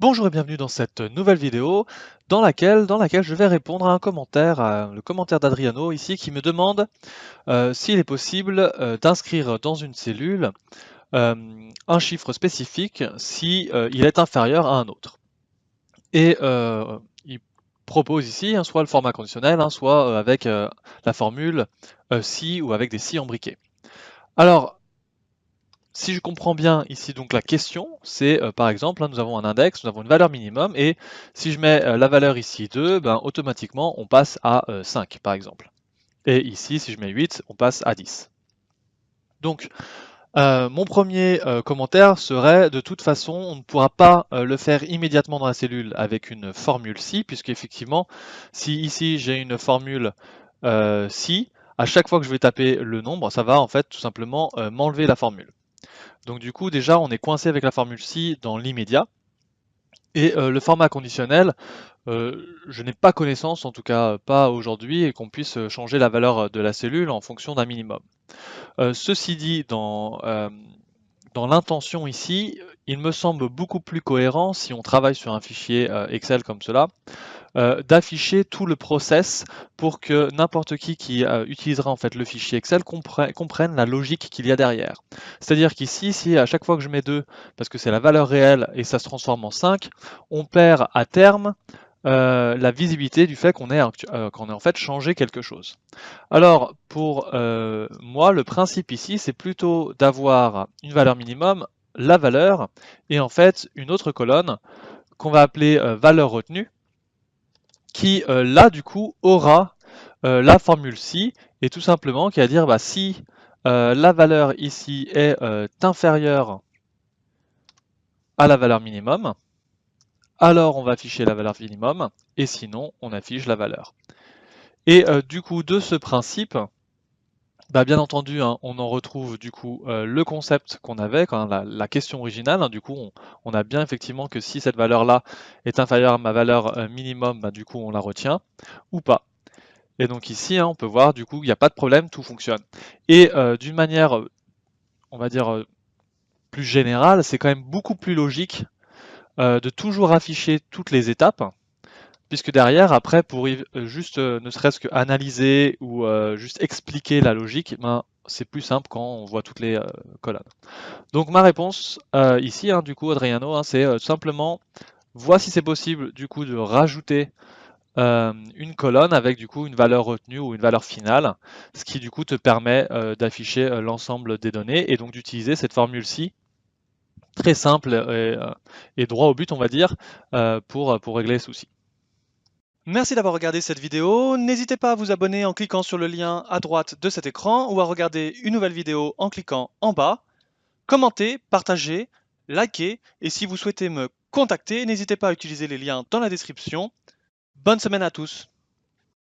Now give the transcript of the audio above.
Bonjour et bienvenue dans cette nouvelle vidéo dans laquelle je vais répondre à un commentaire, le commentaire d'Adriano ici qui me demande s'il est possible d'inscrire dans une cellule un chiffre spécifique si il est inférieur à un autre. Et il propose ici soit le format conditionnel, soit avec la formule si ou avec des si imbriqués. Alors, si je comprends bien ici donc la question, c'est par exemple, nous avons un index, nous avons une valeur minimum, et si je mets la valeur ici 2, ben, automatiquement on passe à 5 par exemple. Et ici, si je mets 8, on passe à 10. Donc, mon premier commentaire serait, de toute façon, on ne pourra pas le faire immédiatement dans la cellule avec une formule si, puisque effectivement, si ici j'ai une formule si, à chaque fois que je vais taper le nombre, ça va en fait tout simplement m'enlever la formule. Donc du coup, déjà, on est coincé avec la formule si dans l'immédiat. Et le format conditionnel, je n'ai pas connaissance, en tout cas pas aujourd'hui, et qu'on puisse changer la valeur de la cellule en fonction d'un minimum. Ceci dit, dans l'intention ici, il me semble beaucoup plus cohérent, si on travaille sur un fichier Excel comme cela, d'afficher tout le process pour que n'importe qui utilisera en fait le fichier Excel comprenne la logique qu'il y a derrière. C'est-à-dire qu'ici, si à chaque fois que je mets 2, parce que c'est la valeur réelle et ça se transforme en 5, on perd à terme la visibilité du fait qu'on ait en fait changé quelque chose. Alors pour moi, le principe ici, c'est plutôt d'avoir une valeur minimum, la valeur, et en fait une autre colonne qu'on va appeler valeur retenue, qui là du coup aura la formule si, et tout simplement qui va dire bah, si la valeur ici est inférieure à la valeur minimum, alors on va afficher la valeur minimum, et sinon on affiche la valeur. Et du coup de ce principe, bah, bien entendu, on en retrouve du coup le concept qu'on avait, quand la question originale, du coup on a bien effectivement que si cette valeur-là est inférieure à ma valeur minimum, bah, du coup on la retient, ou pas. Et donc ici, on peut voir, du coup, il n'y a pas de problème, tout fonctionne. Et d'une manière, on va dire, plus générale, c'est quand même beaucoup plus logique de toujours afficher toutes les étapes, puisque derrière, après, pour juste ne serait-ce que analyser ou juste expliquer la logique, ben, c'est plus simple quand on voit toutes les colonnes. Donc ma réponse ici, du coup, Adriano, c'est simplement, vois si c'est possible, du coup, de rajouter une colonne avec du coup une valeur retenue ou une valeur finale, ce qui du coup te permet d'afficher l'ensemble des données et donc d'utiliser cette formule-ci très simple et droit au but, on va dire, pour régler les soucis. Merci d'avoir regardé cette vidéo. N'hésitez pas à vous abonner en cliquant sur le lien à droite de cet écran ou à regarder une nouvelle vidéo en cliquant en bas. Commentez, partagez, likez et si vous souhaitez me contacter, n'hésitez pas à utiliser les liens dans la description. Bonne semaine à tous.